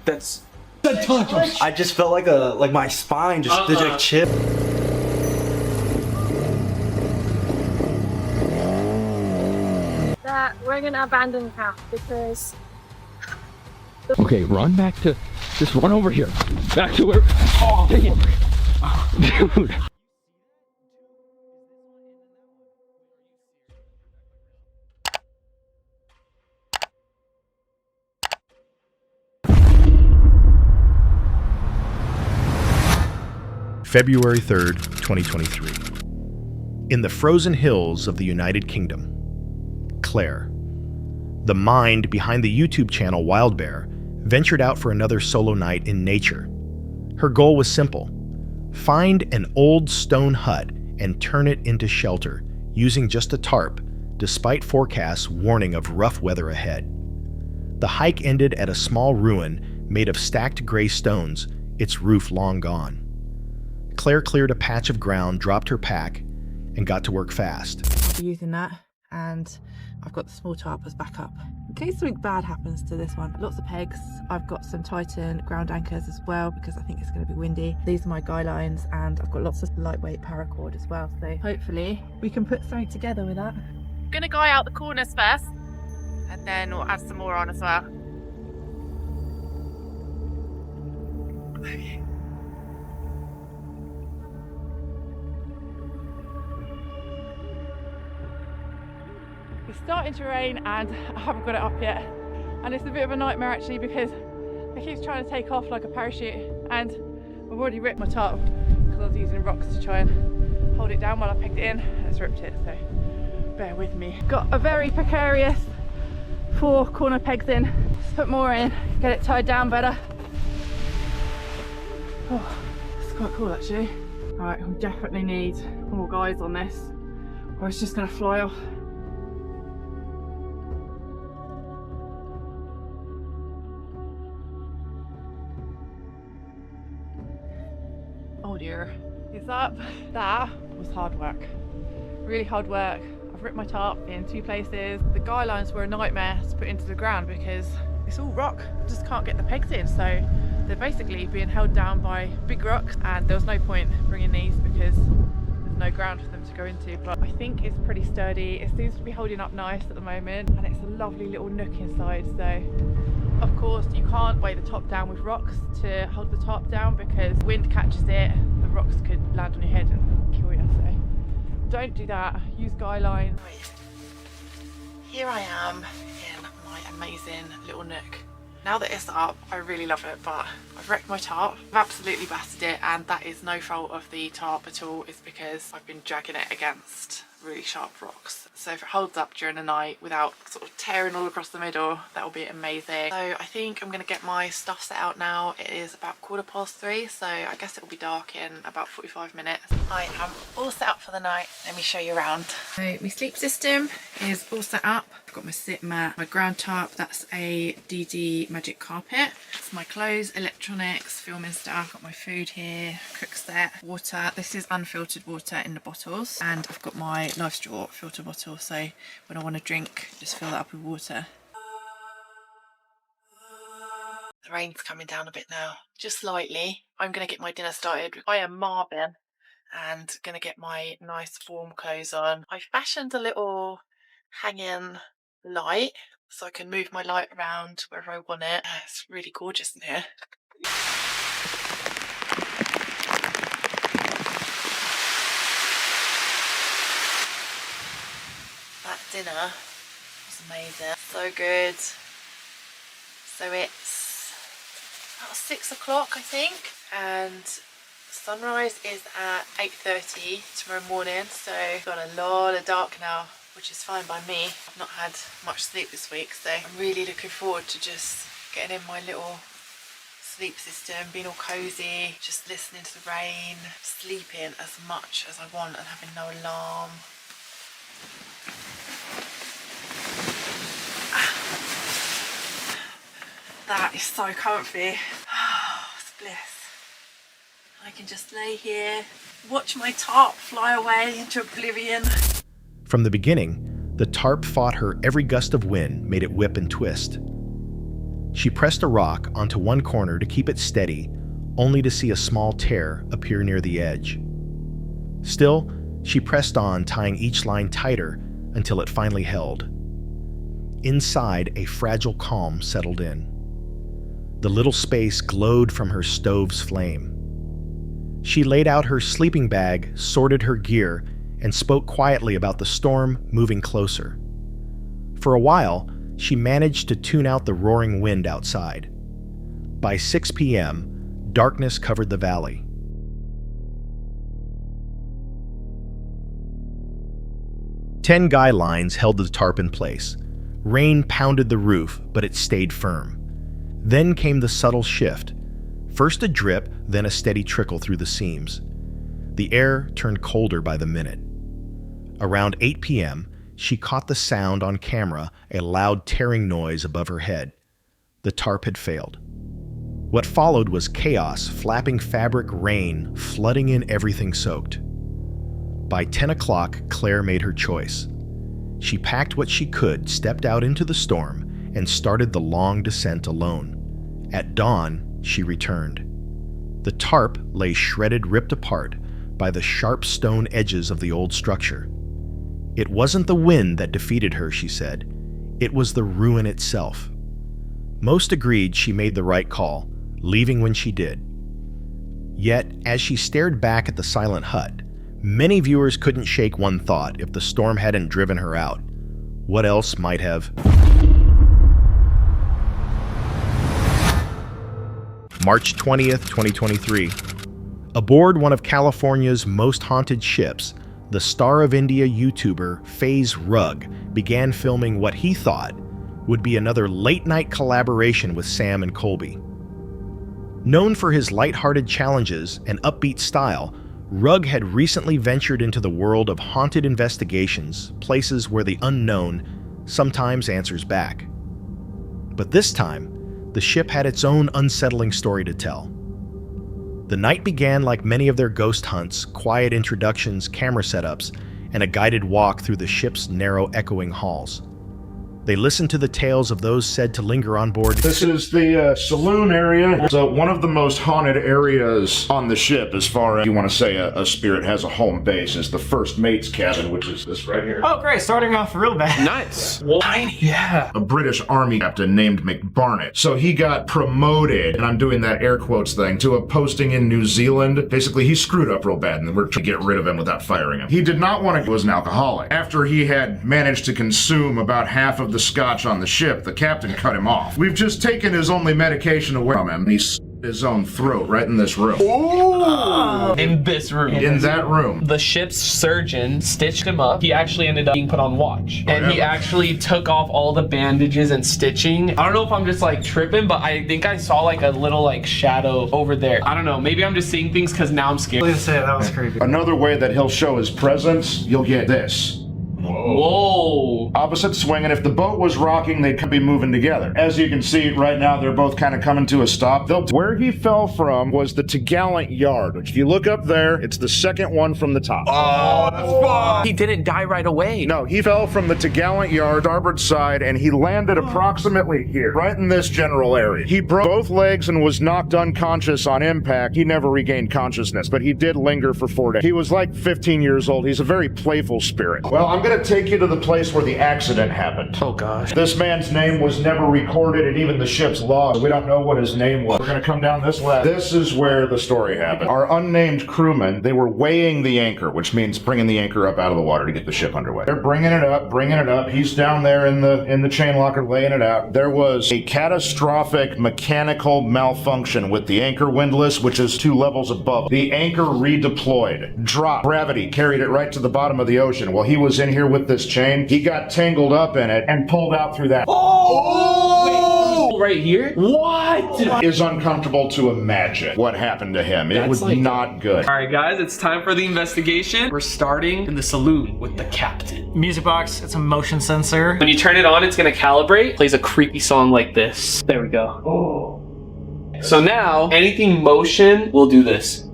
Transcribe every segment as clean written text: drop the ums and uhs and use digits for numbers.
That's... I just felt like my spine just did a chip. That we're gonna abandon camp because... Okay, run back to... Just run over here. Back to where... Oh, dang it. Dude. February 3rd, 2023. In the frozen hills of the United Kingdom, Claire, the mind behind the YouTube channel Wild Bear, ventured out for another solo night in nature. Her goal was simple: find an old stone hut and turn it into shelter using just a tarp, despite forecasts warning of rough weather ahead. The hike ended at a small ruin made of stacked gray stones, its roof long gone. Claire cleared a patch of ground, dropped her pack, and got to work fast. I'll be using that, and I've got the small tarp as backup in case something bad happens to this one. Lots of pegs. I've got some Titan ground anchors as well because I think it's going to be windy. These are my guy lines, and I've got lots of lightweight paracord as well, so hopefully we can put something together with that. I'm gonna guy out the corners first, and then we'll add some more on as well. It's starting to rain and I haven't got it up yet, and it's a bit of a nightmare actually because it keeps trying to take off like a parachute, and I've already ripped my tarp because I was using rocks to try and hold it down while I pegged it in, and it's ripped it, so bear with me. Got a very precarious 4 corner pegs in. Let's put more in, get it tied down better. Oh, it's quite cool actually. Alright, we definitely need more guys on this or it's just going to fly off. Oh dear, it's up. That was hard work, really hard work. I've ripped my tarp in 2 places. The guy lines were a nightmare to put into the ground because it's all rock. I just can't get the pegs in, so they're basically being held down by big rocks, and there was no point bringing these because there's no ground for them to go into. But I think it's pretty sturdy. It seems to be holding up nice at the moment, and it's a lovely little nook inside. So of course you can't weigh the top down with rocks to hold the tarp down because wind catches it, the rocks could land on your head and kill you, so don't do that. Use guy line. Here I am in my amazing little nook. Now that it's up, I really love it, but I've wrecked my tarp. I've absolutely battered it, and that is no fault of the tarp at all. It's because I've been dragging it against really sharp rocks. So if it holds up during the night without sort of tearing all across the middle, that will be amazing. So I think I'm going to get my stuff set out now. It is about 3:15, so I guess it will be dark in about 45 minutes. I am all set up for the night. Let me show you around. So my sleep system is all set up. I've got my sit mat, my ground tarp, that's a DD Magic carpet. It's my clothes, electronics, filming stuff. Got my food here, cook set, water. This is unfiltered water in the bottles, and I've got my Life Straw filter bottle, so when I want to drink, just fill that up with water. The rain's coming down a bit now, just slightly. I'm going to get my dinner started. I am Marvin and going to get my nice warm clothes on. I've fashioned a little hanging light so I can move my light around wherever I want it. It's really gorgeous in here. That dinner was amazing, so good. So it's about 6 o'clock I think, and sunrise is at 8:30 tomorrow morning, so I've got a lot of dark now, which is fine by me. I've not had much sleep this week, so I'm really looking forward to just getting in my little sleep system, being all cozy, just listening to the rain, sleeping as much as I want and having no alarm. That is so comfy. It's bliss. I can just lay here, watch my tarp fly away into oblivion. From the beginning, the tarp fought her every gust of wind, made it whip and twist. She pressed a rock onto one corner to keep it steady, only to see a small tear appear near the edge. Still, she pressed on, tying each line tighter until it finally held. Inside, a fragile calm settled in. The little space glowed from her stove's flame. She laid out her sleeping bag, sorted her gear, and spoke quietly about the storm moving closer. For a while, she managed to tune out the roaring wind outside. By 6 p.m., darkness covered the valley. Ten guy lines held the tarp in place. Rain pounded the roof, but it stayed firm. Then came the subtle shift. First a drip, then a steady trickle through the seams. The air turned colder by the minute. Around 8 p.m., she caught the sound on camera, a loud tearing noise above her head. The tarp had failed. What followed was chaos, flapping fabric, rain, flooding in everything soaked. By 10 o'clock, Claire made her choice. She packed what she could, stepped out into the storm, and started the long descent alone. At dawn, she returned. The tarp lay shredded, ripped apart by the sharp stone edges of the old structure. It wasn't the wind that defeated her, she said. It was the ruin itself. Most agreed she made the right call, leaving when she did. Yet, as she stared back at the silent hut, many viewers couldn't shake one thought: if the storm hadn't driven her out, what else might have? March 20th, 2023. Aboard one of California's most haunted ships, the Star of India YouTuber FaZe Rug began filming what he thought would be another late-night collaboration with Sam and Colby. Known for his lighthearted challenges and upbeat style, Rug had recently ventured into the world of haunted investigations, places where the unknown sometimes answers back. But this time, the ship had its own unsettling story to tell. The night began like many of their ghost hunts: quiet introductions, camera setups, and a guided walk through the ship's narrow, echoing halls. They listened to the tales of those said to linger on board. This is the saloon area. It's one of the most haunted areas on the ship, as far as you want to say a spirit has a home base. It's the first mate's cabin, which is this right here. Oh, great. Starting off real bad. Nice. Tiny. Yeah. A British Army captain named McBarnett. So he got promoted, and I'm doing that air quotes thing, to a posting in New Zealand. Basically, he screwed up real bad, and we're trying to get rid of him without firing him. He did not want to go as an alcoholic. After he had managed to consume about half of the scotch on the ship, the captain cut him off. We've just taken his only medication away from him. He slit his own throat right in this room. Ooh. In this room. In that room. The ship's surgeon stitched him up. He actually ended up being put on watch. And he actually took off all the bandages and stitching. I don't know if I'm just like tripping, but I think I saw like a little like shadow over there. I don't know. Maybe I'm just seeing things because now I'm scared. Please say that was creepy. Another way that he'll show his presence, you'll get this. Whoa. Opposite swing, and if the boat was rocking, they could be moving together. As you can see right now, they're both kind of coming to a stop. Where he fell from was the Tgallant Yard, which if you look up there, it's the second one from the top. Oh, that's fun. He didn't die right away. No, he fell from the Tgallant Yard, starboard side, and he landed approximately here, right in this general area. He broke both legs and was knocked unconscious on impact. He never regained consciousness, but he did linger for 4 days. He was like 15 years old. He's a very playful spirit. Well, I'm gonna take you to the place where the accident happened. Oh gosh. This man's name was never recorded in even the ship's log. We don't know what his name was. We're gonna come down this ladder. This is where the story happened. Our unnamed crewmen, they were weighing the anchor, which means bringing the anchor up out of the water to get the ship underway. They're bringing it up. He's down there in the chain locker laying it out. There was a catastrophic mechanical malfunction with the anchor windlass, which is 2 levels above. The anchor redeployed, dropped, gravity carried it right to the bottom of the ocean. While he was in here with this chain, he got tangled up in it and pulled out through that. Oh! Right here? What? Is uncomfortable to imagine what happened to him. It was like not good. All right, guys, it's time for the investigation. We're starting in the saloon with the captain. Music box, it's a motion sensor. When you turn it on, it's gonna calibrate. Plays a creepy song like this. There we go. Oh. So now, anything motion will do this.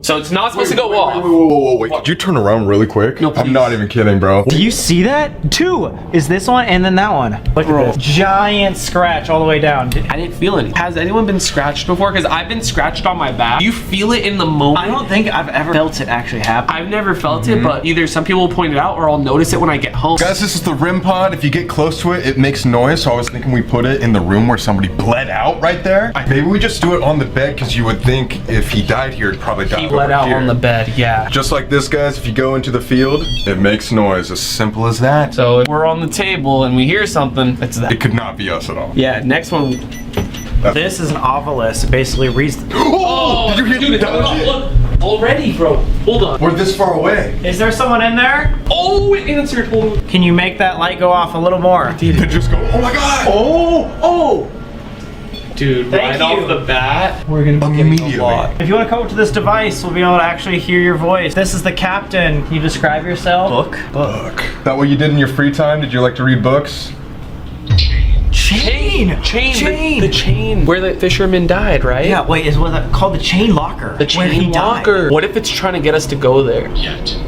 So it's not supposed to go off. Wait, could you turn around really quick? No, please. I'm not even kidding, bro. Do you see that? 2 is this one and then that one. Look at this. Giant scratch all the way down. I didn't feel any. Has anyone been scratched before? Because I've been scratched on my back. You feel it in the moment. I don't think I've ever felt it actually happen. I've never felt it, but either some people will point it out or I'll notice it when I get home. Guys, this is the REM pod. If you get close to it, it makes noise. So I was thinking we put it in the room where somebody bled out right there. Maybe we just do it on the bed because you would think if he died here, it'd probably die He bled over out here. on the bed, yeah. Just like this, guys, if you go into the field, it makes noise. As simple as that. So if we're on the table and we hear something, it's that. It could not be us at all. Yeah, next one. This is an obelisk. It basically reads. Oh, did you hear Dude, the look, already, bro. Hold on. We're this far away. Is there someone in there? Oh, it answered. Hold on. Can you make that light go off a little more? It just go, oh my god! Oh! Dude, Thank right you. off the bat, we're gonna be getting a lot. If you want to come up to this device, we'll be able to actually hear your voice. This is the captain. Can you describe yourself? Book. That what you did in your free time? Did you like to read books? Chain! The chain where the fisherman died, right? Yeah, wait, is what that called the chain locker? The chain locker. What if it's trying to get us to go there?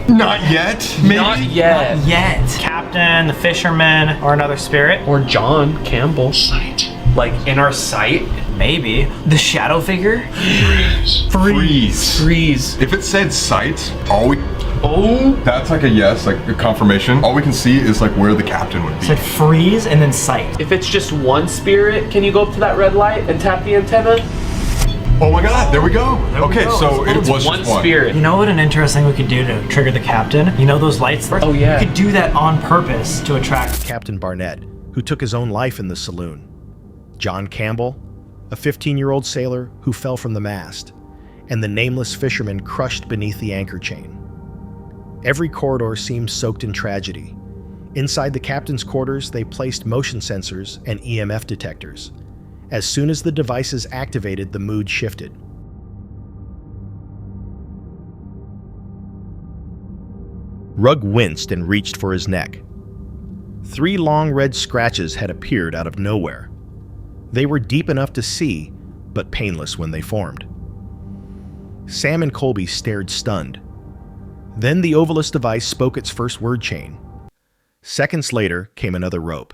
Not yet. Maybe. Not yet. Not yet. Captain, the fisherman, or another spirit? Or John Campbell. Like in our sight? Maybe. The shadow figure? Freeze. If it said sight, all we... Oh, that's like a yes, like a confirmation. All we can see is like where the captain would be. It said freeze and then sight. If it's just one spirit, can you go up to that red light and tap the antenna? Oh my god, there we go. Okay, go. so it was just One spirit. You know what an interesting we could do to trigger the captain? You know those lights? Oh yeah. We could do that on purpose to attract Captain Barnett, who took his own life in the saloon. John Campbell, a 15-year-old sailor who fell from the mast, and the nameless fisherman crushed beneath the anchor chain. Every corridor seemed soaked in tragedy. Inside the captain's quarters, they placed motion sensors and EMF detectors. As soon as the devices activated, the mood shifted. Rugg winced and reached for his neck. 3 long red scratches had appeared out of nowhere. They were deep enough to see, but painless when they formed. Sam and Colby stared stunned. Then the Ovilus device spoke its first word chain. Seconds later came another rope,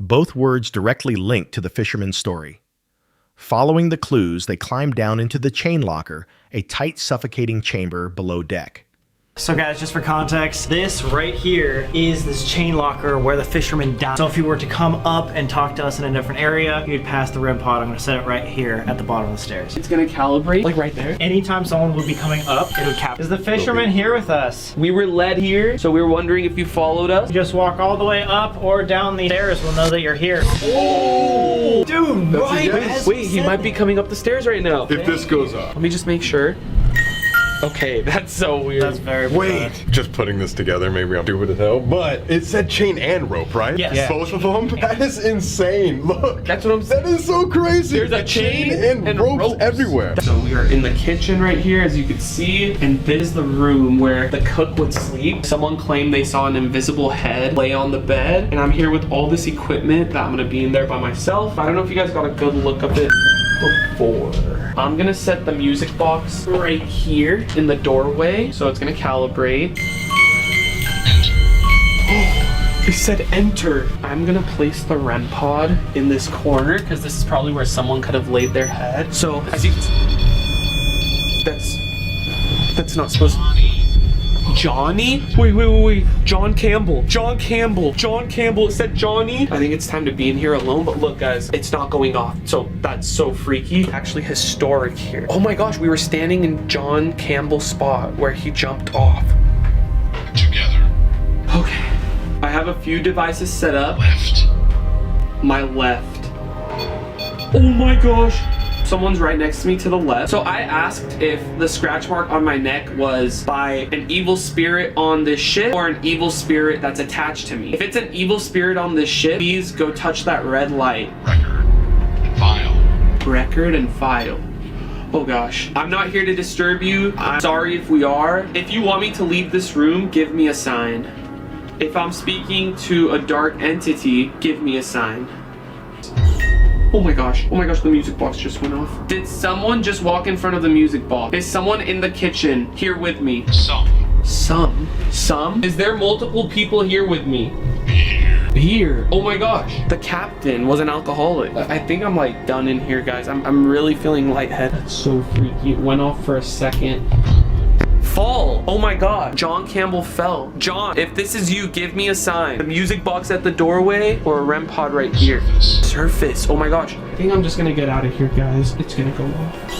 both words directly linked to the fisherman's story. Following the clues, they climbed down into the chain locker, a tight, suffocating chamber below deck. So guys, just for context, this right here is this chain locker where the fisherman died. So if you were to come up and talk to us in a different area, you'd pass the REM pod. I'm gonna set it right here at the bottom of the stairs. It's gonna calibrate, like right there. Anytime someone would be coming up, it would cap. Is the fisherman here with us? We were led here, so we were wondering if you followed us. You just walk all the way up or down the stairs, we'll know that you're here. Oh! Dude, right? Wait, he might be coming up the stairs right now. If this goes up. Let me just make sure. Okay, that's so weird. That's very bizarre. Wait, just putting this together, maybe I'm stupid as hell, but it said chain and rope, right? Yes. Yeah. Both of them? That is insane. Look. That's what I'm saying. That is so crazy. There's a chain and ropes everywhere. So we are in the kitchen right here, as you can see, and this is the room where the cook would sleep. Someone claimed they saw an invisible head lay on the bed, and I'm here with all this equipment that I'm gonna be in there by myself. I don't know if you guys got a good look of it before. I'm gonna set the music box right here in the doorway, so it's gonna calibrate. Oh, it said enter. I'm gonna place the REM pod in this corner because this is probably where someone could have laid their head. So as you can see, that's not supposed to. Johnny? Wait. John Campbell. It said Johnny. I think it's time to be in here alone, but look guys, it's not going off. So that's so freaky. Actually historic here. Oh my gosh, we were standing in John Campbell's spot where he jumped off. Together. Okay. I have a few devices set up. My left. Oh my gosh. Someone's right next to me to the left. So I asked if the scratch mark on my neck was by an evil spirit on this ship or an evil spirit that's attached to me. If it's an evil spirit on this ship, please go touch that red light. Record and file. Oh gosh. I'm not here to disturb you. I'm sorry if we are. If you want me to leave this room, give me a sign. If I'm speaking to a dark entity, give me a sign. Oh my gosh, the music box just went off. Did someone just walk in front of the music box? Is someone in the kitchen here with me? Some? Is there multiple people here with me? Here. Oh my gosh. The captain was an alcoholic. I think I'm like done in here, guys. I'm really feeling lightheaded. That's so freaky. It went off for a second. Fall. Oh my god. John Campbell fell. John, if this is you, give me a sign. The music box at the doorway or a REM pod right here. Surface. Oh my gosh. I think I'm just gonna get out of here, guys. It's gonna go off.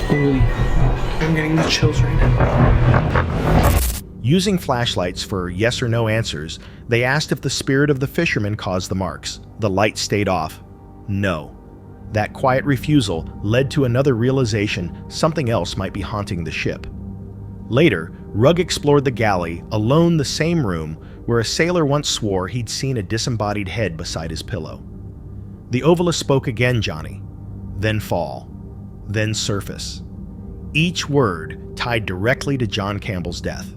Holy crap. I'm getting the chills right now. Using flashlights for yes or no answers, they asked if the spirit of the fisherman caused the marks. The light stayed off. No. That quiet refusal led to another realization something else might be haunting the ship. Later, Rugg explored the galley, alone the same room where a sailor once swore he'd seen a disembodied head beside his pillow. The Ovalist spoke again, Johnny. Then fall. Then surface. Each word tied directly to John Campbell's death.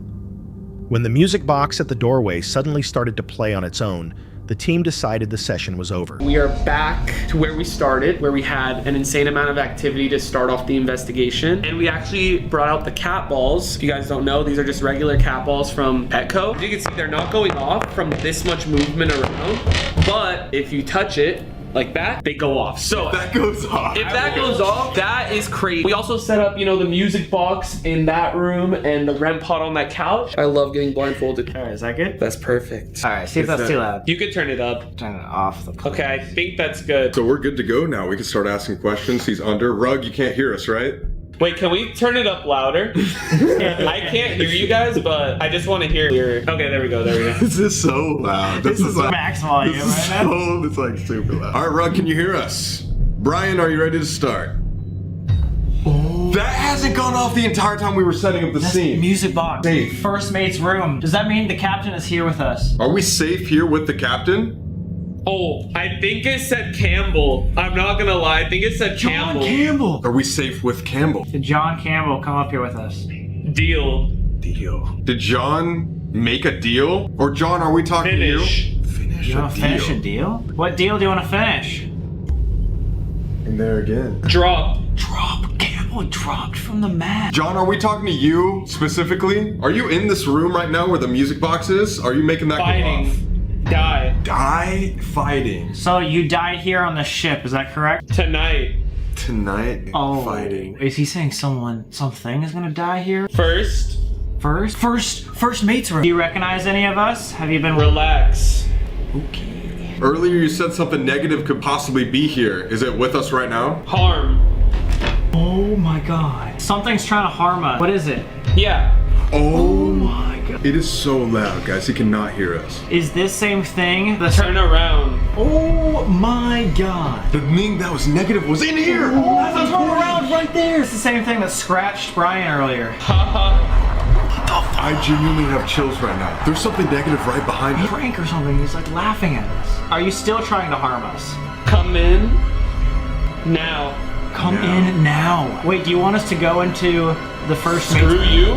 When the music box at the doorway suddenly started to play on its own, the team decided the session was over. We are back to where we started, where we had an insane amount of activity to start off the investigation. And we actually brought out the cat balls. If you guys don't know, these are just regular cat balls from Petco. As you can see, they're not going off from this much movement around, but if you touch it, like that, they go off. So if that goes off, that is crazy. We also set up, the music box in that room and the REM pod on that couch. I love getting blindfolded. All right, is that good? That's perfect. All right, see if that's too loud. You could turn it up. Turn it off. Okay, I think that's good. So we're good to go now. We can start asking questions. He's under. Rugg, you can't hear us, right? Wait, can we turn it up louder? I can't hear you guys, but I just want to hear your... Okay, there we go. This is so loud. This is max volume right now. It's like super loud. All right, Rugg, can you hear us? Brian, are you ready to start? Oh. That hasn't gone off the entire time we were setting up the scene. Music box. Safe. First mate's room. Does that mean the captain is here with us? Are we safe here with the captain? Oh, I think it said Campbell. I'm not gonna lie. I think it said Campbell. Campbell. Are we safe with Campbell? Did John Campbell come up here with us? Deal. Did John make a deal? Or John, are we talking to you? Finish You want to finish a deal? What deal do you want to finish? In there again. Drop. Campbell dropped from the mat. John, are we talking to you specifically? Are you in this room right now where the music box is? Are you making that go off? Fighting. Die. Fighting. So you died here on the ship, is that correct? Tonight. Fighting. Is he saying something is gonna die here? First First mate's room. Do you recognize any of us? Have you been... Relax. Okay. Earlier you said something negative could possibly be here. Is it with us right now? Harm. Oh my god. Something's trying to harm us. What is it? Yeah. Oh my god. It is so loud, guys. He cannot hear us. Is this same thing? Turn around. Oh my god. The thing that was negative was in here. Oh, that's a turnaround right there. It's the same thing that scratched Brian earlier. Haha. I genuinely have chills right now. There's something negative right behind me. Prank or something. He's like laughing at us. Are you still trying to harm us? Come in. Now. Come in now. Wait, do you want us to go into the first mate's Screw you.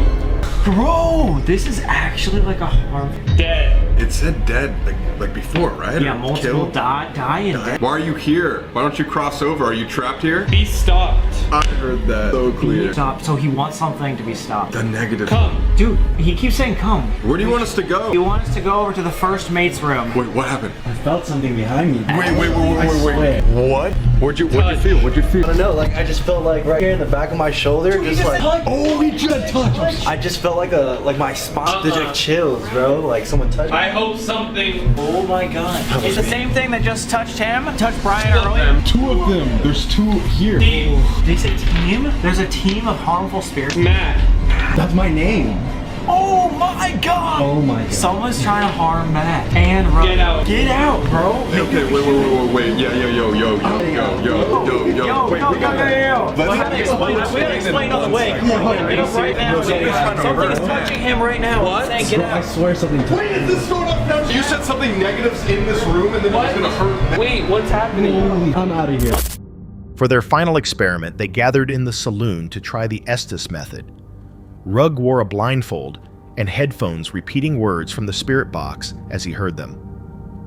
Bro, this is actually like a harm. Dead. It said dead like before, right? Yeah, Or multiple killed? die and dead. Why are you here? Why don't you cross over? Are you trapped here? Be stopped. I heard that so clear. Stop. So he wants something to be stopped. The negative. Come. Dude, he keeps saying come. Where do you want us to go? You want us to go over to the first mate's room. Wait, what happened? I felt something behind me. Wait. What? What'd you feel? I don't know, like I just felt like right here in the back of my shoulder, just like Oh, he just touched. I just felt like my spine did like chills, bro. Like someone touched me. I hope something. Oh my god. It's the same thing that just touched him? Touched Brian earlier? Two of them. There's two here. Team. Did he say team? There's a team of harmful spirits? Matt. That's my name. Oh my god! Oh my god. Someone's trying to harm Matt. And run. Get out. Get out, bro. Okay, wait. Yeah, yo. Wait, we gotta explain that. We gotta explain on the way. Come on, get up right now. Something is touching him right now. What? Saying, get I out. swear something touched me. Wait, is this going up now? You said something negative's in this room and then it's gonna hurt. Wait, what's happening? I'm out of here. For their final experiment, they gathered in the saloon to try the Estes method. Rugg wore a blindfold and headphones repeating words from the spirit box as he heard them.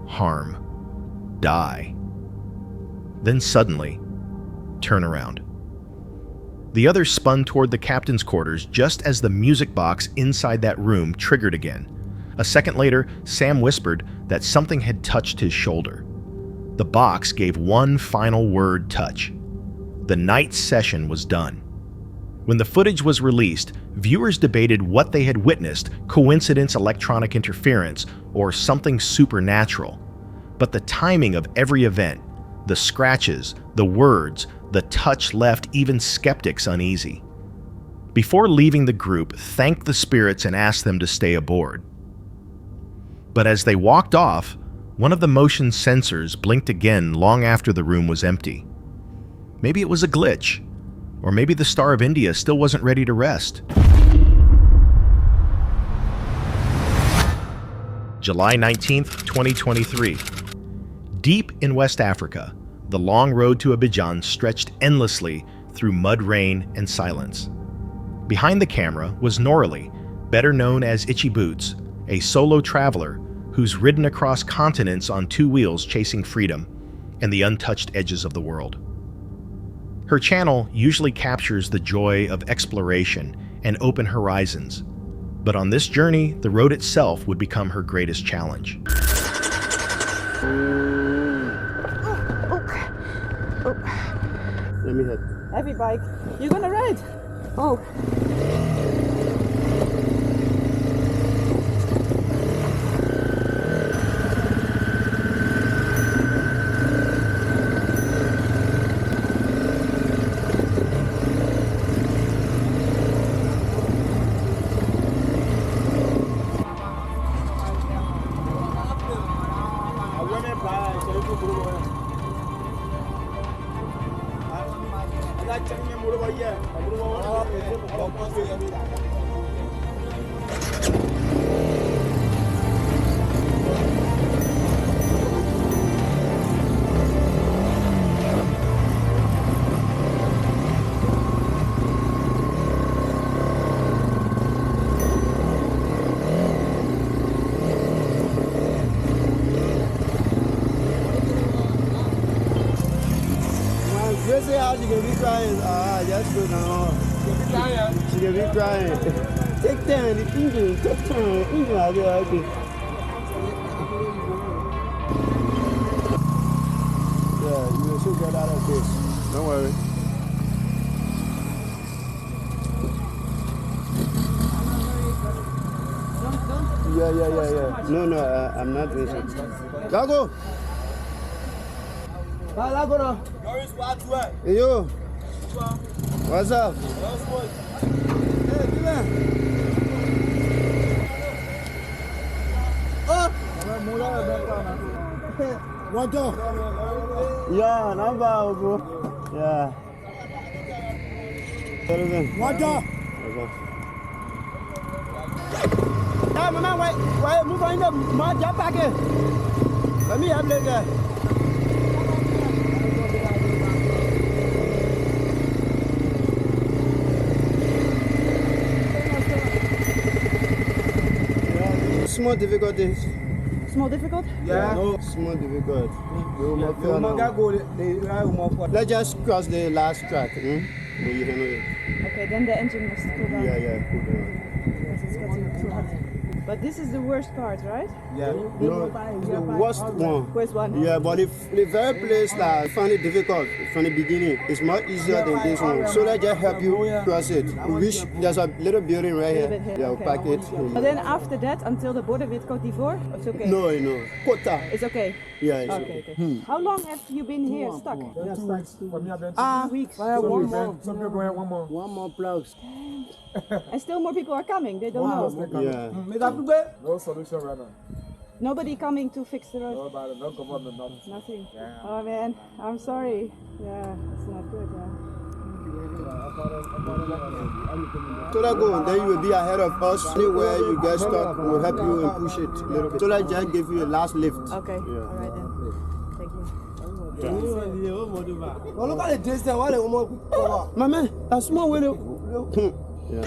Harm. Die. then suddenly turn around. The others spun toward the captain's quarters just as the music box inside that room triggered again. A second later, Sam whispered that something had touched his shoulder. The box gave one final word touch. The night's session was done. When the footage was released, viewers debated what they had witnessed, coincidence, electronic interference, or something supernatural. But the timing of every event, the scratches, the words, the touch left even skeptics uneasy. Before leaving, the group thanked the spirits and asked them to stay aboard. But as they walked off, one of the motion sensors blinked again long after the room was empty. Maybe it was a glitch, or maybe the Star of India still wasn't ready to rest. July 19th, 2023. Deep in West Africa, the long road to Abidjan stretched endlessly through mud, rain, and silence. Behind the camera was Noralie, better known as Itchy Boots, a solo traveler who's ridden across continents on two wheels chasing freedom and the untouched edges of the world. Her channel usually captures the joy of exploration and open horizons, but on this journey, the road itself would become her greatest challenge. Let me hit. Heavy bike. You're gonna ride? Oh. She can be crying. Just go now. She can be crying. Take 10, the engine, take 10, engine, I'll be okay. Yeah, you will still get out of this. Don't worry. Yeah. No, I'm not racing. Lago! Lago now. Hey, yo. What's up? Hey, come here. Oh! What dog? Yeah, not bad, bro. Yeah. What dog? Hey, mama, wait, move on the jump back here. Let me have this guy. Small difficulties. Small difficult? Yeah. No, small difficult. Let's just cross the last track. Okay, then the engine must cool down. Yeah, cool down. Because it's getting too hot. But this is the worst part, right? Yeah. No, the worst one. Worst one? Yeah, but the very place that I find it difficult from the beginning, it's much easier than this one. So let's just help you cross it. We wish there's a little building right here. Yeah, we'll pack it. But then after that, until the border with Côte d'Ivoire, it's okay? No. Quota. It's okay? Yeah, it's okay. How long have you been here stuck? 2 weeks. 2 weeks. One more plus. And still more people are coming, they don't know. Yeah. No solution right now. Nobody coming to fix the road? Nobody, no government, Nothing. Yeah. Oh man, I'm sorry. Yeah, it's not good, So that go, then you will be ahead of us. Anywhere you get stuck, we'll help you and push it a little bit. So that just give you a last lift. Okay, yeah. Alright then. Thank you. Well, look at the distance. My man, a small window. Yeah.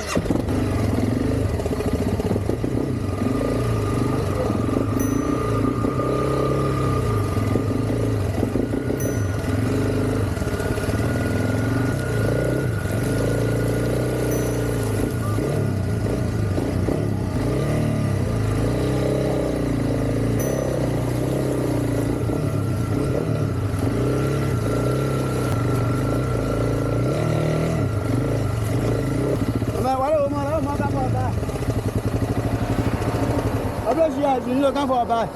place here, you need to come for a bike.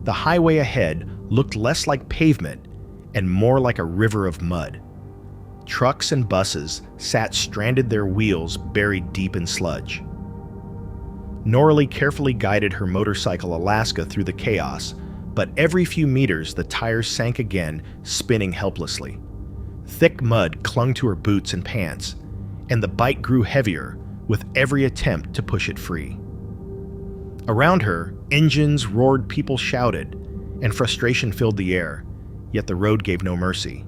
The highway ahead looked less like pavement and more like a river of mud. Trucks and buses sat stranded, their wheels buried deep in sludge. Norley carefully guided her motorcycle Alaska through the chaos, but every few meters the tires sank again, spinning helplessly. Thick mud clung to her boots and pants, and the bike grew heavier with every attempt to push it free. Around her, engines roared, people shouted, and frustration filled the air, yet the road gave no mercy.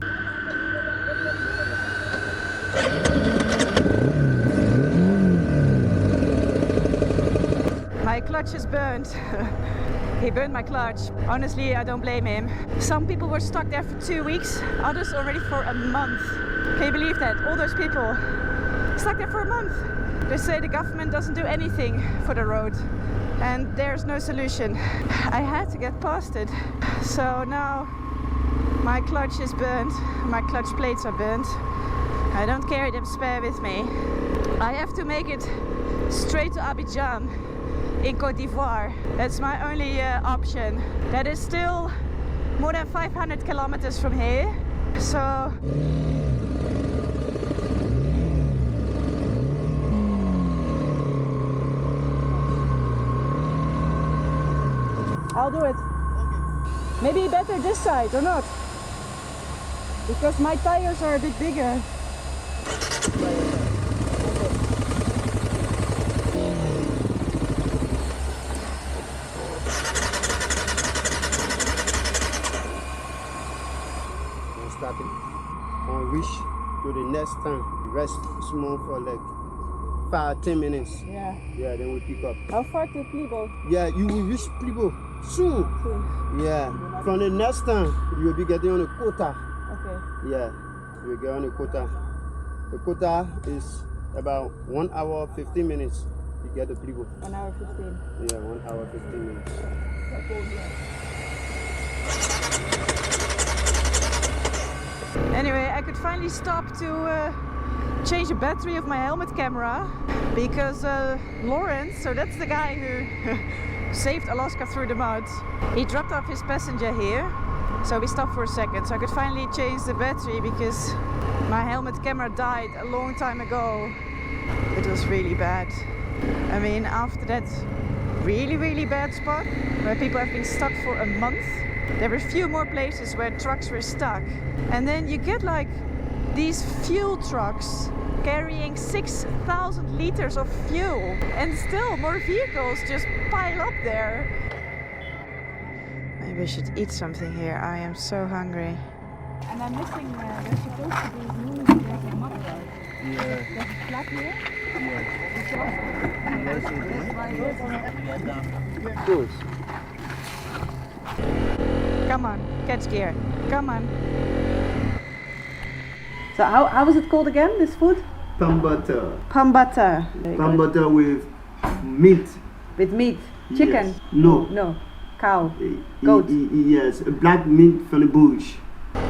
My clutch is burned. He burned my clutch. Honestly, I don't blame him. Some people were stuck there for 2 weeks, others already for a month. Can you believe that? All those people stuck there for a month. They say the government doesn't do anything for the road, and there's no solution. I had to get past it. So now my clutch is burned, my clutch plates are burned. I don't carry them spare with me. I have to make it straight to Abidjan in Côte d'Ivoire. That's my only option. That is still more than 500 kilometers from here. So I'll do it. Maybe better this side or not? Because my tires are a bit bigger. Starting on wish to the next time. Rest small for like 5-10 minutes. Yeah. Yeah, then we pick up. How far to Plibo? Yeah, you will reach Plibo soon. Yeah. From the next time, you will be getting on a quota. Okay. Yeah, you will get on a quota. The quota is about 1 hour 15 minutes. You get to Plibo. 1 hour 15. Yeah, 1 hour 15 minutes. Anyway, I could finally stop to change the battery of my helmet camera because Lawrence, so that's the guy who saved Alaska through the mud, he dropped off his passenger here. So we stopped for a second, so I could finally change the battery because my helmet camera died a long time ago. It was really bad. I mean, after that really bad spot where people have been stuck for a month, there were a few more places where trucks were stuck. And then you get like these fuel trucks carrying 6,000 liters of fuel, and still more vehicles just pile up there. Maybe I should eat something here. I am so hungry. And I'm missing, there's supposed to be moving like a mud road. Yeah. There's a flat here. Good. Come on, catch gear. Come on. So how was it called again, this food? Pambata. Pambata. Pambata with meat. With meat? Chicken? Yes. No. No. Cow? Goat? Yes, black meat from the bush. So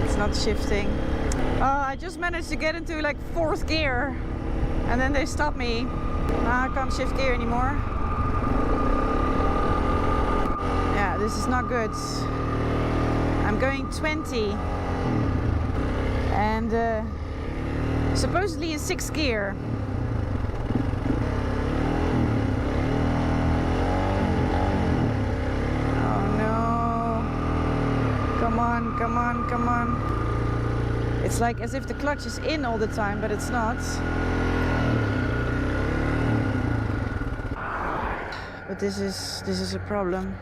it's not shifting. I just managed to get into like 4th gear and then they stopped me. I can't shift gear anymore. Yeah, this is not good. I'm going 20 and supposedly in 6th gear. Oh no. Come on, come on, come on. It's like as if the clutch is in all the time, but it's not. But this is a problem.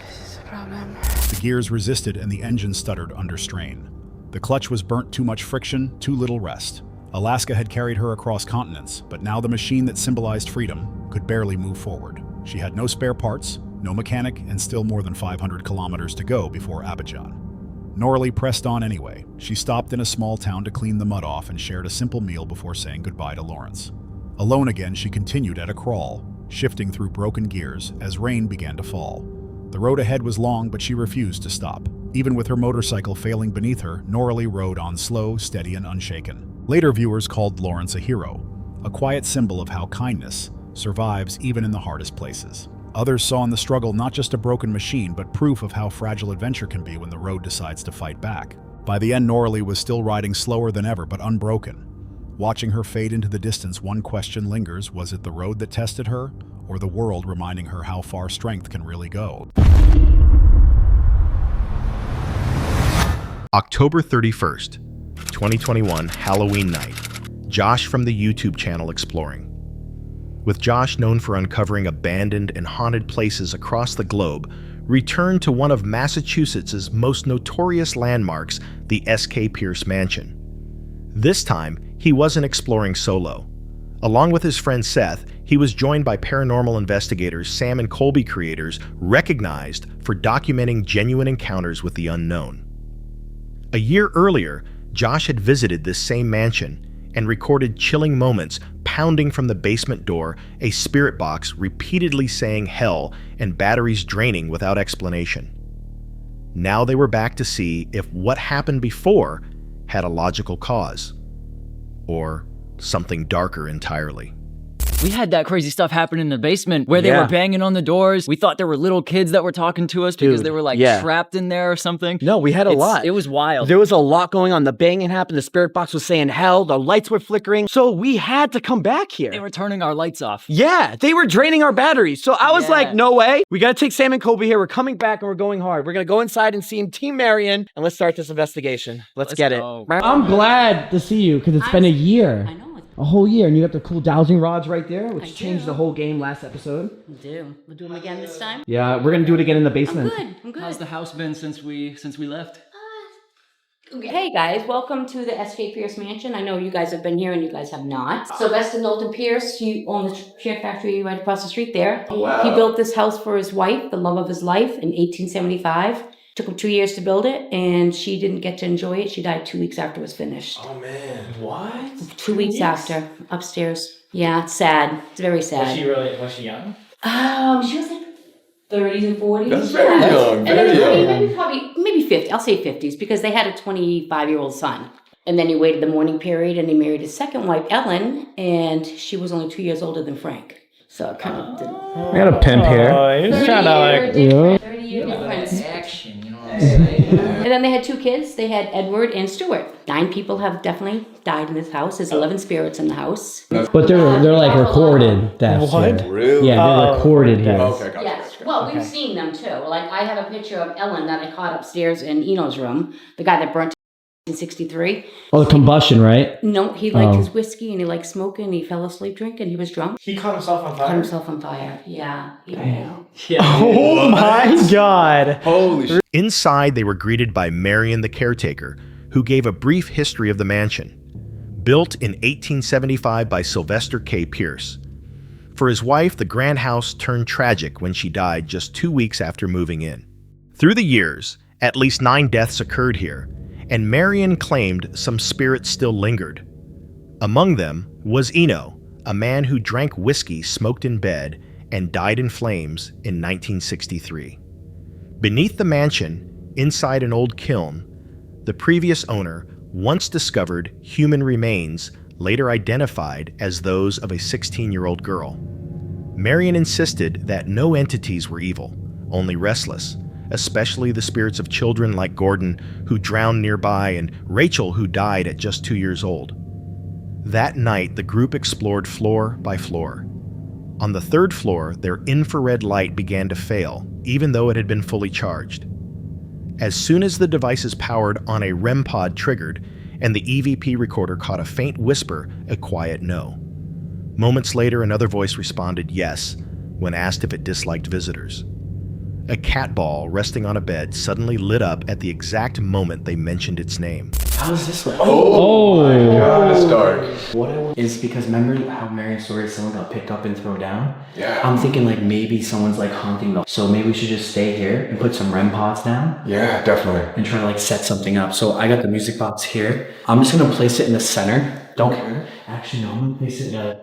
This is a problem. The gears resisted and the engine stuttered under strain. The clutch was burnt, too much friction, too little rest. Alaska had carried her across continents, but now the machine that symbolized freedom could barely move forward. She had no spare parts, no mechanic, and still more than 500 kilometers to go before Abidjan. Norley pressed on anyway. She stopped in a small town to clean the mud off and shared a simple meal before saying goodbye to Lawrence. Alone again, she continued at a crawl, shifting through broken gears as rain began to fall. The road ahead was long, but she refused to stop. Even with her motorcycle failing beneath her, Noralie rode on slow, steady, and unshaken. Later viewers called Lawrence a hero, a quiet symbol of how kindness survives even in the hardest places. Others saw in the struggle not just a broken machine, but proof of how fragile adventure can be when the road decides to fight back. By the end, Noralie was still riding slower than ever, but unbroken. Watching her fade into the distance, one question lingers: was it the road that tested her, or the world reminding her how far strength can really go? October 31st, 2021, Halloween night. Josh from the YouTube channel Exploring. With Josh known for uncovering abandoned and haunted places across the globe, returned to one of Massachusetts' most notorious landmarks, the S.K. Pierce Mansion. This time, he wasn't exploring solo. Along with his friend Seth, he was joined by paranormal investigators Sam and Colby creators recognized for documenting genuine encounters with the unknown. A year earlier, Josh had visited this same mansion and recorded chilling moments pounding from the basement door, a spirit box repeatedly saying hell, and batteries draining without explanation. Now they were back to see if what happened before had a logical cause, or something darker entirely. We had that crazy stuff happen in the basement where they were banging on the doors. We thought there were little kids that were talking to us because they were like trapped in there or something. No, we had a lot. It was wild. There was a lot going on. The banging happened. The spirit box was saying hell. The lights were flickering. So we had to come back here. They were turning our lights off. Yeah, they were draining our batteries. So I was like, no way. We got to take Sam and Colby here. We're coming back and we're going hard. We're going to go inside and see Team Marion, and let's start this investigation. Let's get go. it. I'm glad to see you because it's been a year. I know. A whole year, and you got the cool dowsing rods right there, which changed the whole game last episode. We do. We'll do them again this time? Yeah, we're gonna do it again in the basement. I'm good. How's the house been since we left? Hey guys, welcome to the S.K. Pierce Mansion. I know you guys have been here and you guys have not. Sylvester Knowlton Pierce, he owned the chair factory right across the street there. Oh, wow. He built this house for his wife, the love of his life, in 1875. Took him 2 years to build it, and she didn't get to enjoy it. She died 2 weeks after it was finished. Oh man, what? 2 weeks after, upstairs. Yeah, it's sad. It's very sad. Was she young? She was like 30s and 40s. That's very young, very young. Maybe 50. I'll say 50s because they had a 25-year-old son. And then he waited the mourning period and he married his second wife, Ellen, and she was only 2 years older than Frank. So it kind of didn't. I got a pimp here. Oh, he was trying to like... 30-year difference. Action, you know what I'm saying? And then they had 2 kids. They had Edward and Stuart. 9 people have definitely died in this house. There's 11 spirits in the house. But they're like recorded deaths. What? Here. Really? Yeah, they're recorded here. Okay, gotcha. Yes. Well, we've seen them too. Like I have a picture of Ellen that I caught upstairs in Eno's room. The guy that burnt in 63. Oh, the combustion, right? No, he liked his whiskey and he liked smoking. He fell asleep drinking. He was drunk. He caught himself on Caught fire? himself on fire. Yeah. Damn. Oh my God. Holy shit. Inside, they were greeted by Marion the caretaker, who gave a brief history of the mansion. Built in 1875 by Sylvester K. Pierce. For his wife, the grand house turned tragic when she died just 2 weeks after moving in. Through the years, at least 9 deaths occurred here, and Marion claimed some spirits still lingered. Among them was Eno, a man who drank whiskey smoked in bed and died in flames in 1963. Beneath the mansion, inside an old kiln, the previous owner once discovered human remains later identified as those of a 16-year-old girl. Marion insisted that no entities were evil, only restless, especially the spirits of children like Gordon, who drowned nearby, and Rachel, who died at just 2 years old. That night, the group explored floor by floor. On the 3rd floor, their infrared light began to fail, even though it had been fully charged. As soon as the devices powered on a REM pod triggered, and the EVP recorder caught a faint whisper, a quiet no. Moments later, another voice responded yes, when asked if it disliked visitors. A cat ball resting on a bed suddenly lit up at the exact moment they mentioned its name. How is this one? Oh my God, it's dark. What I want is because remember how Marion's story someone got picked up and thrown down? Yeah. I'm thinking like maybe someone's like haunting them. So maybe we should just stay here and put some REM pods down. Yeah, definitely. And try to like set something up. So I got the music box here. I'm just gonna place it in the center. Actually no, I'm gonna place it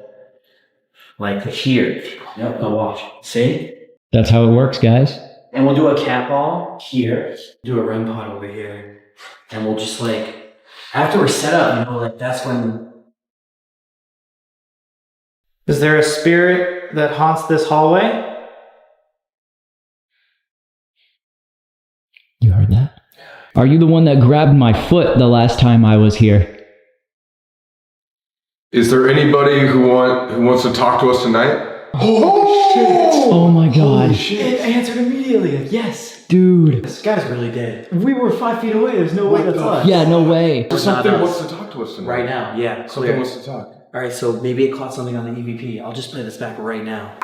like here. Yep, go watch. See? That's how it works, guys. And we'll do a cat ball here, do a REM pod over here, and we'll just like, after we're set up, like that's when... Is there a spirit that haunts this hallway? You heard that? Are you the one that grabbed my foot the last time I was here? Is there anybody who wants to talk to us tonight? Oh shit! Oh my god. It answered immediately. Yes. Dude. This guy's really dead. We were 5 feet away. There's no way that's us. Yeah, no way. Something wants to talk to us tonight. Right now. Yeah, Something clear. wants to talk. All right, so maybe it caught something on the EVP. I'll just play this back right now.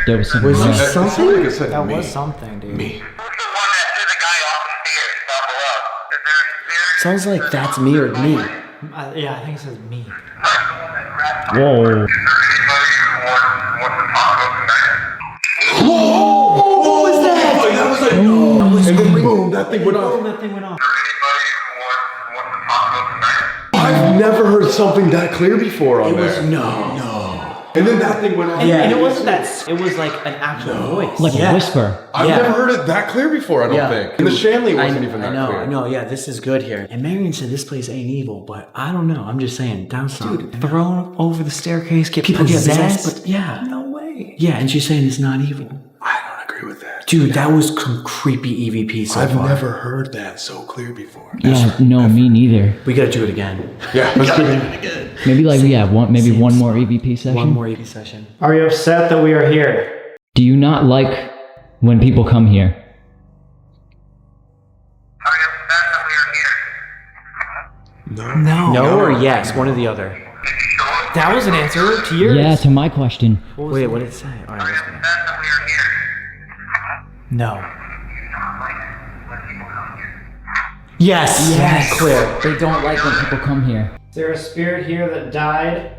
There was something. Was there That something? sounded like it said That me. was something, dude. Me. Sounds like that's me or me. Yeah, I think it says me. Whoa. Whoa! What was that? That was like, and then boom, that thing went off. Boom, that thing went off. I've never heard something that clear before on there. No. And then that thing went off. And it wasn't that. It was like an actual voice. Like a whisper. I've never heard it that clear before, I don't think. And the Shanley wasn't even that clear. I know, yeah, this is good here. And Marion said this place ain't evil, but I don't know. I'm just saying, down some. Thrown over the staircase, get People get possessed. possessed? But yeah. No way. Yeah, and she's saying it's not evil. I don't agree with that. Dude, that was some creepy EVP so I've far. never heard that so clear before. Yeah, no, me neither. We gotta do it again. Yeah, let's do it again. Maybe like, one more EVP session. One more EVP session. Are you upset that we are here? Do you not like when people come here? No or yes, one or the other. That was an answer to yours. Yeah, to my question. Wait, what did it say? All right, let's go. No. Yes. Clear. They don't like when people come here. Is there a spirit here that died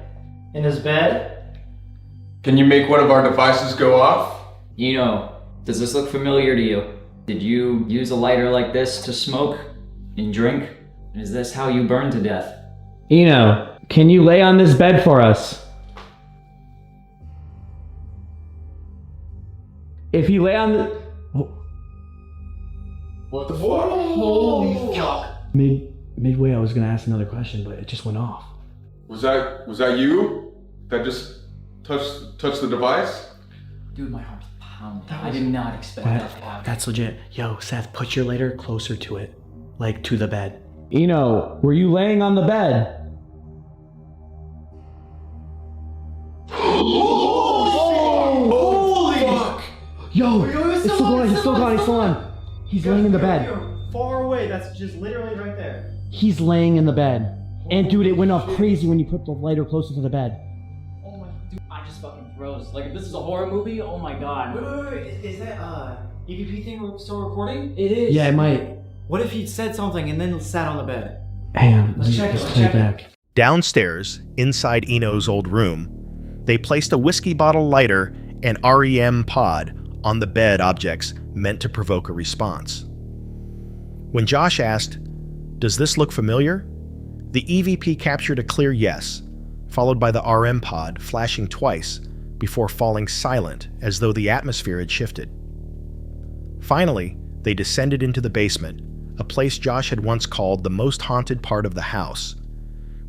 in his bed? Can you make one of our devices go off? Does this look familiar to you? Did you use a lighter like this to smoke and drink? Is this how you burn to death? Can you lay on this bed for us? If you lay on the... What the fuck? Holy fuck. Midway, I was gonna ask another question, but it just went off. Was that you? That just touched the device? Dude, my heart's pounding. I did not expect that to happen. That's legit. Yo, Seth, put your lighter closer to it. Like, to the bed. Were you laying on the bed? Holy fuck! Yo, it's still going, he's still on. He's laying in the bed. Far away, that's just literally right there. He's laying in the bed. And dude, it went off crazy when you put the lighter closer to the bed. Oh my, dude, I just fucking froze. Like, if this is a horror movie, oh my god. Wait, is that EVP thing still recording? It is. Yeah, it might. What if he said something and then sat on the bed? Hang on, Let's check it, let's let's play check it. back. Downstairs, inside Eno's old room, they placed a whiskey bottle lighter and REM pod on the bed objects meant to provoke a response. When Josh asked, "Does this look familiar?" the EVP captured a clear yes, followed by the RM pod flashing twice before falling silent as though the atmosphere had shifted. Finally, they descended into the basement, a place Josh had once called the most haunted part of the house.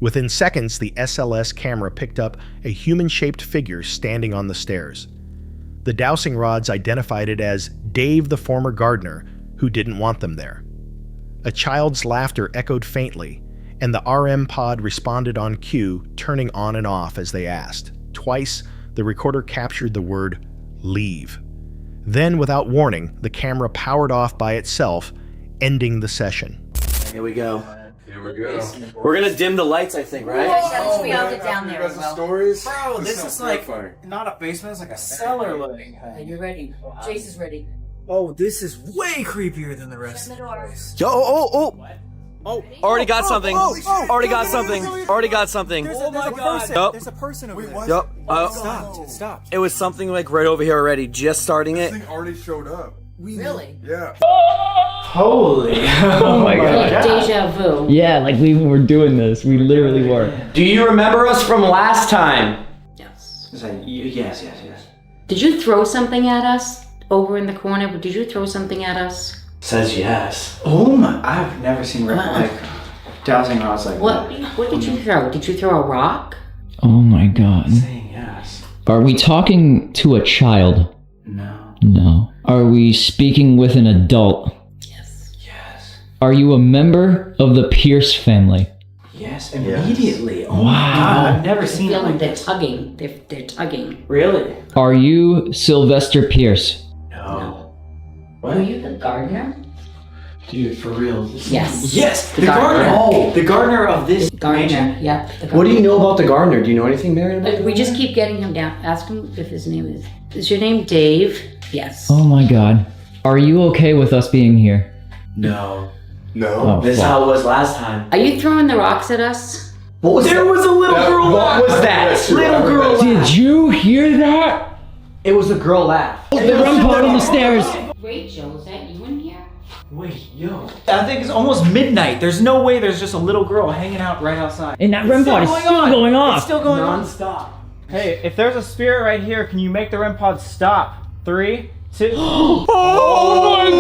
Within seconds, the SLS camera picked up a human-shaped figure standing on the stairs. The dowsing rods identified it as Dave, the former gardener, who didn't want them there. A child's laughter echoed faintly, and the RM pod responded on cue, turning on and off as they asked. Twice, the recorder captured the word leave. Then, without warning, the camera powered off by itself, ending the session. Here we go. Here we go. We're gonna dim the lights, I think, right? That we all get down there as well. Stories? Bro, this is like not a basement, it's like a cellar looking. Are you ready? Jace is ready. Oh, this is way creepier than the rest. Open the doors. Yo, oh, already got something. Already got something. Already got something. There's a person. Yup. There's a person over there. Yup. It stopped. It was something like right over here already, just starting This it. thing already showed up. Really? Yeah. Holy. Oh my Like god. deja vu. Yeah, like we were doing this. We literally were. Do you remember us from last time? Yes. Yes. Did you throw something at us over in the corner? Did you throw something at us? Says yes. Oh my! I've never seen like dowsing rods like that. What did you throw? Did you throw a rock? Oh my god. Saying yes. Are we talking to a child? No. No. Are we speaking with an adult? Yes. Yes. Are you a member of the Pierce family? Yes, immediately. Oh Wow. my god, I've never seen I feel it like like they're this. tugging. They're tugging. Really? Are you Sylvester Pierce? No. Were you the gardener? Dude, for real. Yes. Yes, the gardener. Oh, the gardener of this Gardener, yep. the What do you gardener. know about the gardener? Do you know anything, Marion? But we just keep getting him down. Ask him if his name is your name Dave? Yes. Oh my god. Are you okay with us being here? No. Oh, This is fuck. how it was last time. Are you throwing the rocks at us? What was There that? was a little girl laugh. What was that? Little girl laugh. Did you hear that? It was a girl laugh. The REM pod on the stairs. Rachel, is that you in here? Wait, yo. I think it's almost midnight. There's no way there's just a little girl hanging out right outside. And that REM pod is still going off. It's still going on. Non-stop. Hey, if there's a spirit right here, can you make the REM pod stop? 3, 2. Oh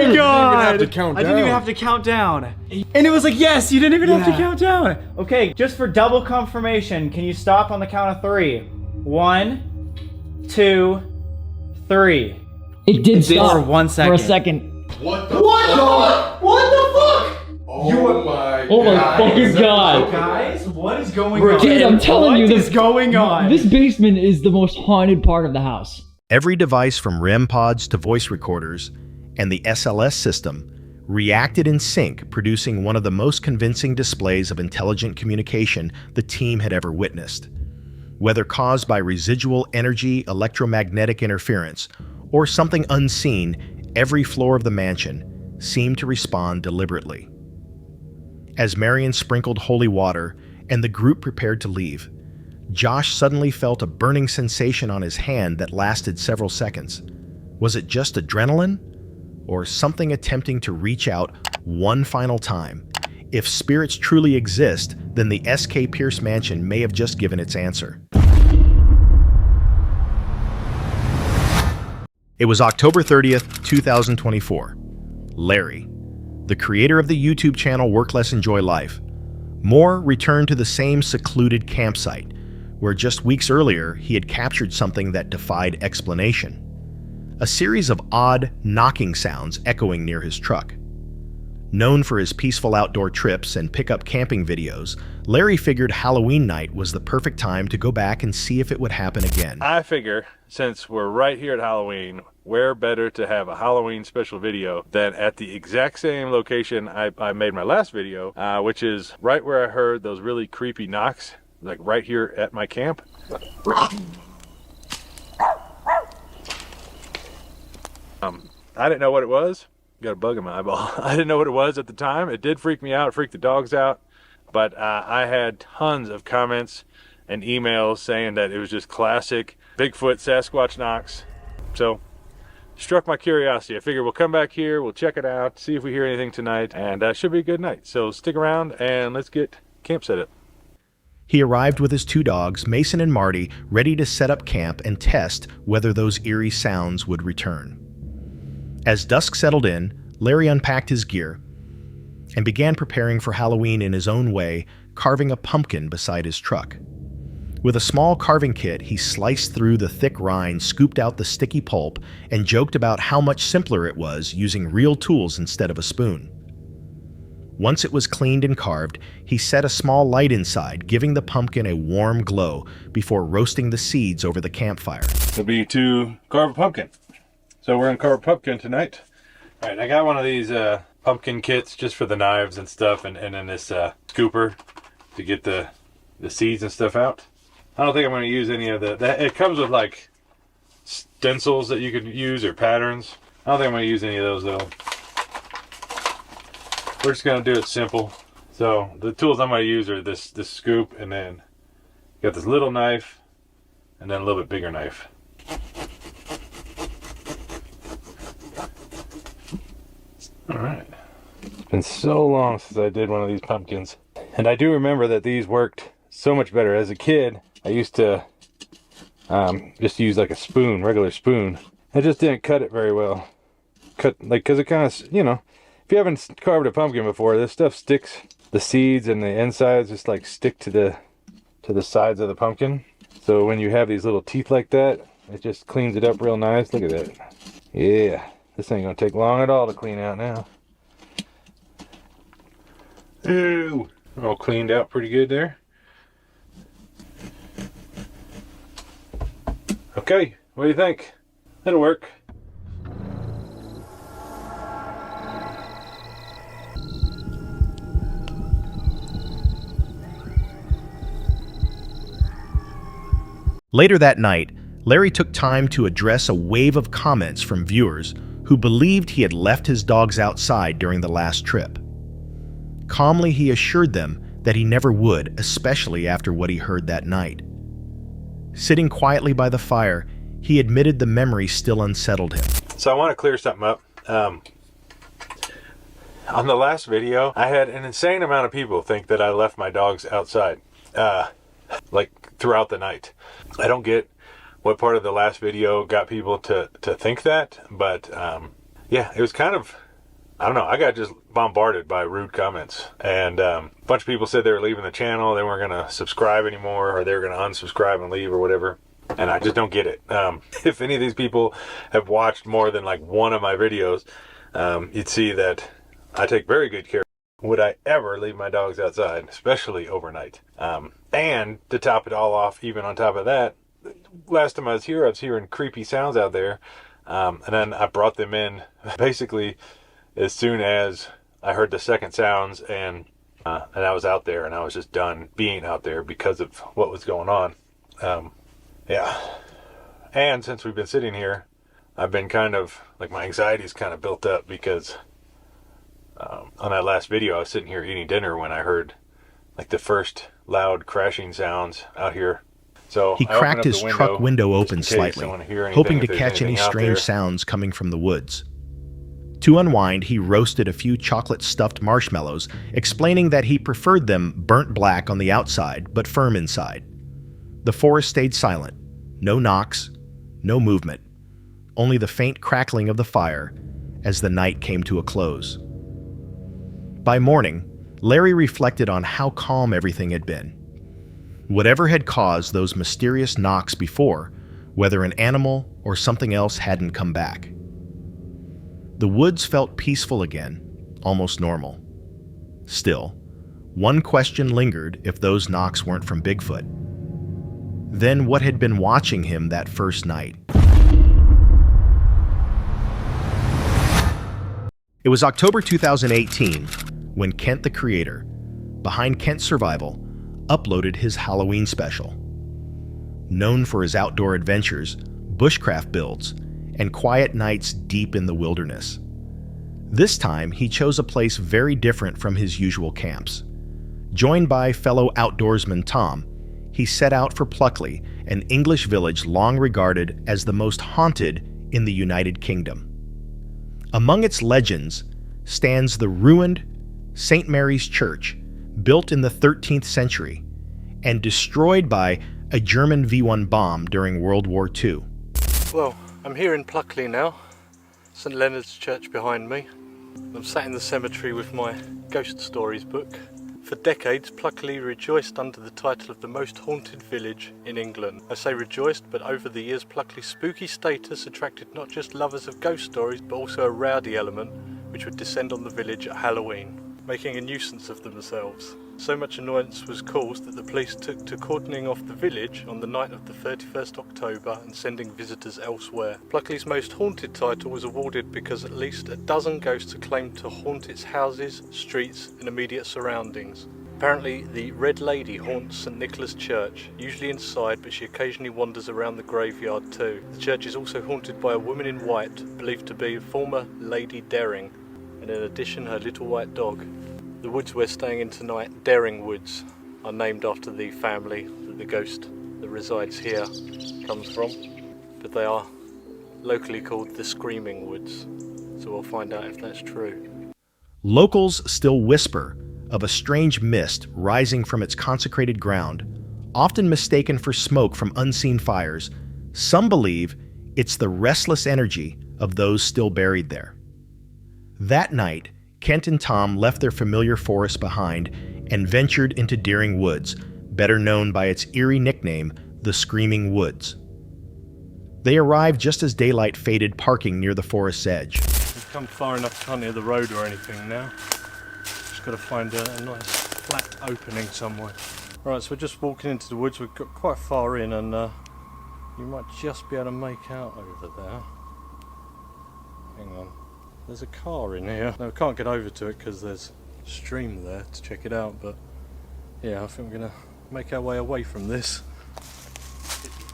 my god! have to count I didn't even down. have to count down. And it was like, yes, you didn't even have to count down. Okay, just for double confirmation, can you stop on the count of 3? 1, 2, 3. It did stop for 1 second. For a second. What the What fuck? the? What the fuck? Oh my Oh my fucking god. Guys, what is going on? Dude, I'm telling you, What is going on? This basement is the most haunted part of the house. Every device from REM pods to voice recorders and the SLS system reacted in sync, producing one of the most convincing displays of intelligent communication the team had ever witnessed. Whether caused by residual energy, electromagnetic interference, or something unseen, every floor of the mansion seemed to respond deliberately. As Marion sprinkled holy water and the group prepared to leave, Josh suddenly felt a burning sensation on his hand that lasted several seconds. Was it just adrenaline? Or something attempting to reach out one final time? If spirits truly exist, then the S.K. Pierce mansion may have just given its answer. It was October 30th, 2024. Larry, the creator of the YouTube channel Work Less Enjoy Life, Moore returned to the same secluded campsite, where just weeks earlier he had captured something that defied explanation. A series of odd knocking sounds echoing near his truck. Known for his peaceful outdoor trips and pickup camping videos, Larry figured Halloween night was the perfect time to go back and see if it would happen again. I figure, since we're right here at Halloween, where better to have a Halloween special video than at the exact same location I made my last video, which is right where I heard those really creepy knocks, like right here at my camp. I didn't know what it was. Got a bug in my eyeball. I didn't know what it was at the time. It did freak me out, freaked the dogs out, but I had tons of comments and emails saying that it was just classic Bigfoot Sasquatch knocks. So struck my curiosity. I figured we'll come back here, we'll check it out, see if we hear anything tonight, and should be a good night. So stick around and let's get camp set up. He arrived with his 2 dogs, Mason and Marty, ready to set up camp and test whether those eerie sounds would return. As dusk settled in, Larry unpacked his gear and began preparing for Halloween in his own way, carving a pumpkin beside his truck. With a small carving kit, he sliced through the thick rind, scooped out the sticky pulp, and joked about how much simpler it was using real tools instead of a spoon. Once it was cleaned and carved, he set a small light inside, giving the pumpkin a warm glow before roasting the seeds over the campfire. It'll be to carve a pumpkin. So we're gonna carve a pumpkin tonight. All right, I got one of these pumpkin kits just for the knives and stuff, and then this scooper to get the seeds and stuff out. I don't think I'm gonna use any of that. It comes with like stencils that you could use or patterns. I don't think I'm gonna use any of those though. We're just gonna do it simple. So the tools I'm gonna use are this scoop, and then got this little knife, and then a little bit bigger knife. All right. It's been so long since I did one of these pumpkins, and I do remember that these worked so much better. As a kid, I used to Just use like a spoon, regular spoon. I just didn't cut it very well. Because it kind of, you know, if you haven't carved a pumpkin before, this stuff sticks. The seeds and the insides just like stick to the sides of the pumpkin. So when you have these little teeth like that, it just cleans it up real nice. Look at that. Yeah, this ain't gonna take long at all to clean out now. Ew. All cleaned out pretty good there. Okay, what do you think? That'll work. Later that night, Larry took time to address a wave of comments from viewers who believed he had left his dogs outside during the last trip. Calmly, he assured them that he never would, especially after what he heard that night. Sitting quietly by the fire, he admitted the memory still unsettled him. So I want to clear something up. On the last video, I had an insane amount of people think that I left my dogs outside, like throughout the night. I don't get what part of the last video got people to think that, but yeah, it was kind of, I don't know, I got just bombarded by rude comments, and a bunch of people said they were leaving the channel, they weren't going to subscribe anymore, or they were going to unsubscribe and leave or whatever, and I just don't get it. If any of these people have watched more than like one of my videos, you'd see that I take very good care. Would I ever leave my dogs outside, especially overnight? And to top it all off, even on top of that, last time I was hearing creepy sounds out there, and then I brought them in basically as soon as I heard the second sounds, and I was out there, and I was just done being out there because of what was going on. Yeah, and since we've been sitting here, I've been kind of like, my anxiety's kind of built up because on that last video I was sitting here eating dinner when I heard like the first loud crashing sounds out here. So he cracked his truck window open slightly, hoping to catch any strange sounds coming from the woods. To unwind, he roasted a few chocolate-stuffed marshmallows, explaining that he preferred them burnt black on the outside, but firm inside. The forest stayed silent. No knocks, no movement, only the faint crackling of the fire as the night came to a close. By morning, Larry reflected on how calm everything had been. Whatever had caused those mysterious knocks before, whether an animal or something else, hadn't come back. The woods felt peaceful again, almost normal. Still, one question lingered if those knocks weren't from Bigfoot. Then what had been watching him that first night? It was October 2018 when Kent the Creator, behind Kent Survival, uploaded his Halloween special. Known for his outdoor adventures, bushcraft builds, and quiet nights deep in the wilderness. This time, he chose a place very different from his usual camps. Joined by fellow outdoorsman Tom, he set out for Pluckley, an English village long regarded as the most haunted in the United Kingdom. Among its legends stands the ruined St. Mary's Church, built in the 13th century and destroyed by a German V-1 bomb during World War II. Well, I'm here in Pluckley now, St. Leonard's Church behind me. I'm sat in the cemetery with my Ghost Stories book. For decades, Pluckley rejoiced under the title of the most haunted village in England. I say rejoiced, but over the years Pluckley's spooky status attracted not just lovers of ghost stories, but also a rowdy element which would descend on the village at Halloween, making a nuisance of themselves. So much annoyance was caused that the police took to cordoning off the village on the night of the 31st October and sending visitors elsewhere. Pluckley's most haunted title was awarded because at least a dozen ghosts are claimed to haunt its houses, streets and immediate surroundings. Apparently the Red Lady haunts St. Nicholas Church, usually inside, but she occasionally wanders around the graveyard too. The church is also haunted by a woman in white, believed to be former Lady Daring, and in addition her little white dog. The woods we're staying in tonight, Daring Woods, are named after the family that the ghost that resides here comes from, but they are locally called the Screaming Woods, so we'll find out if that's true. Locals still whisper of a strange mist rising from its consecrated ground, often mistaken for smoke from unseen fires, some believe it's the restless energy of those still buried there. That night, Kent and Tom left their familiar forest behind and ventured into Deering Woods, better known by its eerie nickname, the Screaming Woods. They arrived just as daylight faded, parking near the forest's edge. We've come far enough, can't hear the road or anything now. Just got to find a nice flat opening somewhere. Right, so we're just walking into the woods. We've got quite far in, and you might just be able to make out over there. Hang on. There's a car in here. No, we can't get over to it because there's a stream there to check it out, but yeah, I think we're going to make our way away from this.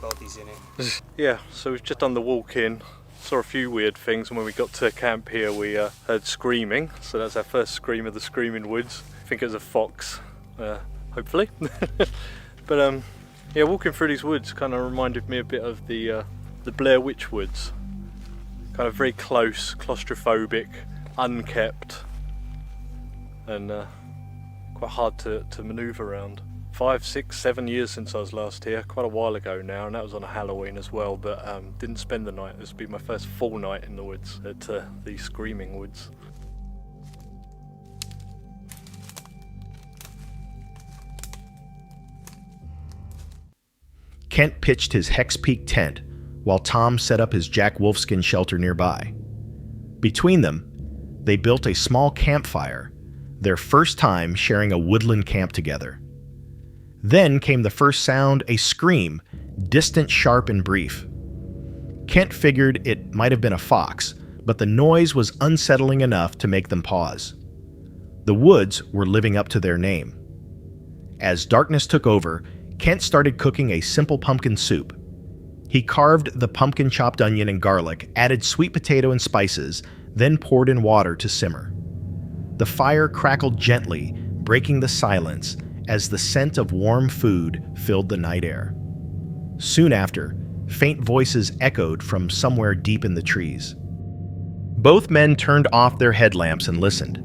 Bodies in it. Yeah, so we've just done the walk in, saw a few weird things, and when we got to camp here we heard screaming, so that's our first scream of the Screaming Woods. I think it was a fox, hopefully. But yeah, walking through these woods kind of reminded me a bit of the Blair Witch Woods. Kind of very close, claustrophobic, unkept, and quite hard to manoeuvre around. 5, 6, 7 years since I was last here, quite a while ago now, and that was on a Halloween as well, but didn't spend the night. This would be my first full night in the woods, at the Screaming Woods. Kent pitched his Hex Peak tent, while Tom set up his Jack Wolfskin shelter nearby. Between them, they built a small campfire, their first time sharing a woodland camp together. Then came the first sound, a scream, distant, sharp, and brief. Kent figured it might have been a fox, but the noise was unsettling enough to make them pause. The woods were living up to their name. As darkness took over, Kent started cooking a simple pumpkin soup. He carved the pumpkin, chopped onion and garlic, added sweet potato and spices, then poured in water to simmer. The fire crackled gently, breaking the silence as the scent of warm food filled the night air. Soon after, faint voices echoed from somewhere deep in the trees. Both men turned off their headlamps and listened.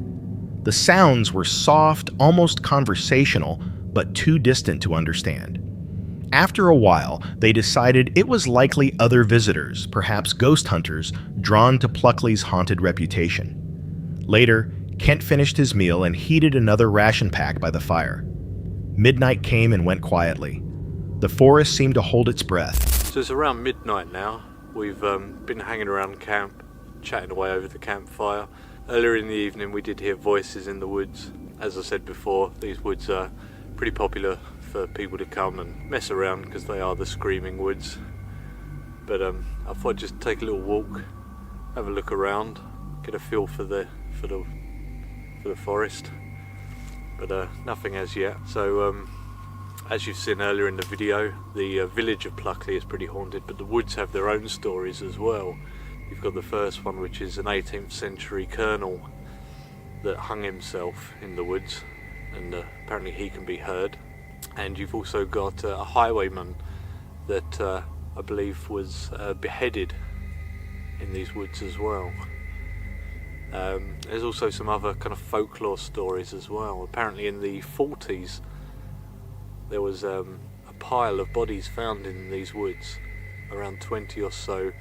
The sounds were soft, almost conversational, but too distant to understand. After a while, they decided it was likely other visitors, perhaps ghost hunters, drawn to Pluckley's haunted reputation. Later, Kent finished his meal and heated another ration pack by the fire. Midnight came and went quietly. The forest seemed to hold its breath. So it's around midnight now. We've been hanging around camp, chatting away over the campfire. Earlier in the evening we did hear voices in the woods. As I said before, these woods are pretty popular for people to come and mess around because they are the Screaming Woods. But I thought I'd just take a little walk, have a look around, get a feel for the forest. But nothing as yet. So as you've seen earlier in the video, the village of Pluckley is pretty haunted, but the woods have their own stories as well. You've got the first one, which is an 18th century colonel that hung himself in the woods, and apparently he can be heard. And you've also got a highwayman that I believe was beheaded in these woods as well. There's also some other kind of folklore stories as well. Apparently in the 40s there was a pile of bodies found in these woods, around 20 or so.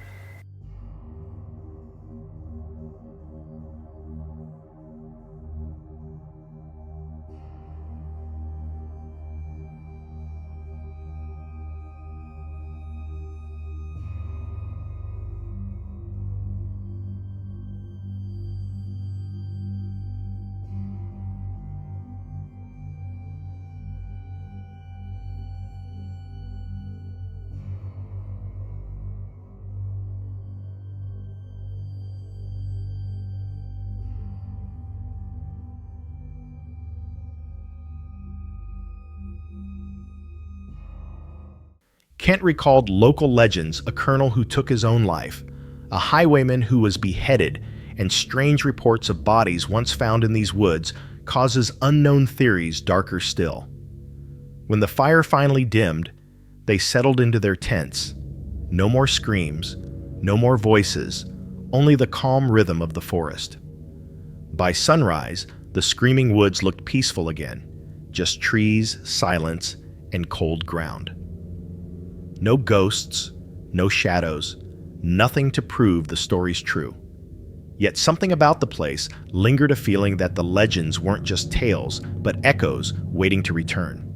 Kent recalled local legends, a colonel who took his own life, a highwayman who was beheaded, and strange reports of bodies once found in these woods causes unknown theories darker still. When the fire finally dimmed, they settled into their tents. No more screams, no more voices, only the calm rhythm of the forest. By sunrise, the Screaming Woods looked peaceful again, just trees, silence, and cold ground. No ghosts, no shadows, nothing to prove the story's true. Yet something about the place lingered a feeling that the legends weren't just tales, but echoes waiting to return.